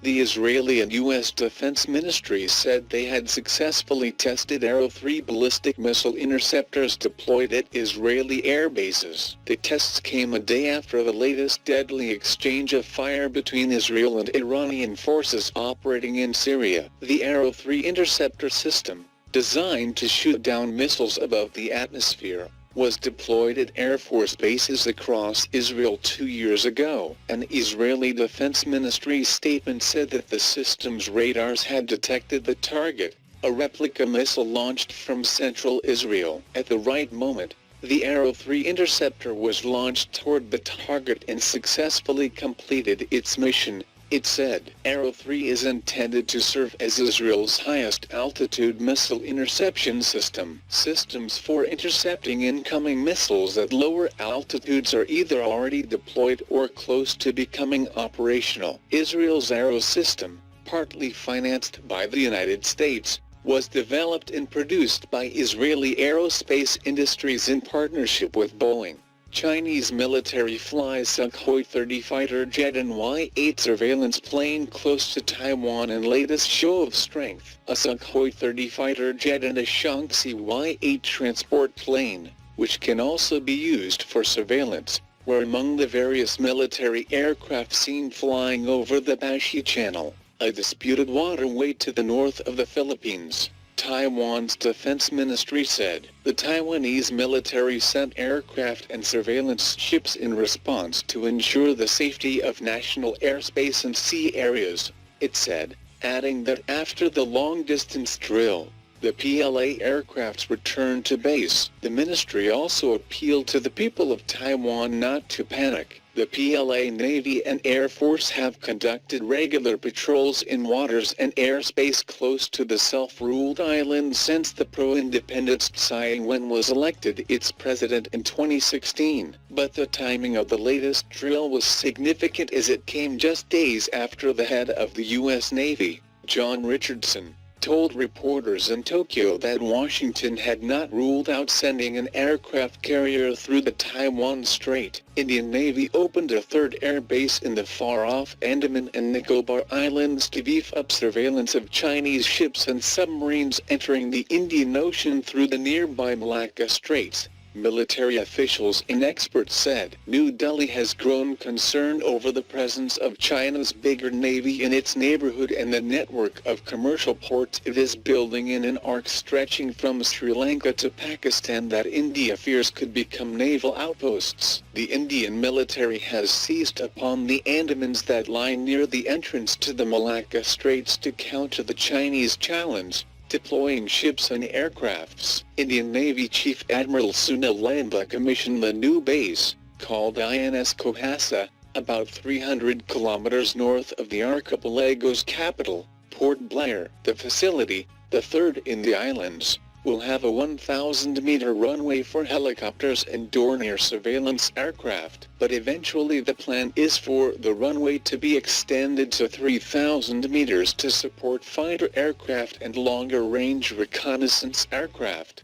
The Israeli and U.S. Defense Ministries said they had successfully tested Arrow 3 ballistic missile interceptors deployed at Israeli air bases. The tests came a day after the latest deadly exchange of fire between Israel and Iranian forces operating in Syria. The Arrow 3 interceptor system, designed to shoot down missiles above the atmosphere, was deployed at Air Force bases across Israel 2 years ago. An Israeli Defense Ministry statement said that the system's radars had detected the target, a replica missile launched from central Israel. At the right moment, the Arrow 3 interceptor was launched toward the target and successfully completed its mission, it said. Arrow 3 is intended to serve as Israel's highest altitude missile interception system. Systems for intercepting incoming missiles at lower altitudes are either already deployed or close to becoming operational. Israel's Arrow system, partly financed by the United States, was developed and produced by Israeli aerospace industries in partnership with Boeing. Chinese military flies Sukhoi 30 fighter jet and Y-8 surveillance plane close to Taiwan in latest show of strength. A Sukhoi 30 fighter jet and a Shaanxi Y-8 transport plane, which can also be used for surveillance, were among the various military aircraft seen flying over the Bashi Channel, a disputed waterway to the north of the Philippines. Taiwan's defense ministry said the Taiwanese military sent aircraft and surveillance ships in response to ensure the safety of national airspace and sea areas, it said, adding that after the long-distance drill, the PLA aircrafts returned to base. The ministry also appealed to the people of Taiwan not to panic. The PLA Navy and Air Force have conducted regular patrols in waters and airspace close to the self-ruled island since the pro-independence Tsai Ing-wen was elected its president in 2016. But the timing of the latest drill was significant as it came just days after the head of the U.S. Navy, John Richardson, told reporters in Tokyo that Washington had not ruled out sending an aircraft carrier through the Taiwan Strait. Indian Navy opened a third air base in the far-off Andaman and Nicobar Islands to beef up surveillance of Chinese ships and submarines entering the Indian Ocean through the nearby Malacca Straits, military officials and experts said. New Delhi has grown concerned over the presence of China's bigger navy in its neighborhood and the network of commercial ports it is building in an arc stretching from Sri Lanka to Pakistan that India fears could become naval outposts. The Indian military has seized upon the Andamans that lie near the entrance to the Malacca Straits to counter the Chinese challenge, deploying ships and aircrafts. Indian Navy Chief Admiral Sunil Lamba commissioned the new base, called INS Kohasa, about 300 kilometers north of the archipelago's capital, Port Blair. The facility, the third in the islands, will have a 1,000-meter runway for helicopters and Dornier surveillance aircraft, but eventually the plan is for the runway to be extended to 3,000 meters to support fighter aircraft and longer-range reconnaissance aircraft.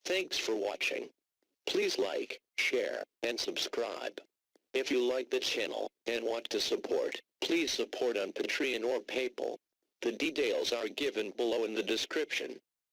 Thanks for watching. Please like, share, and subscribe. If you like the channel and want to support, please support on Patreon or PayPal. The details are given below in the description.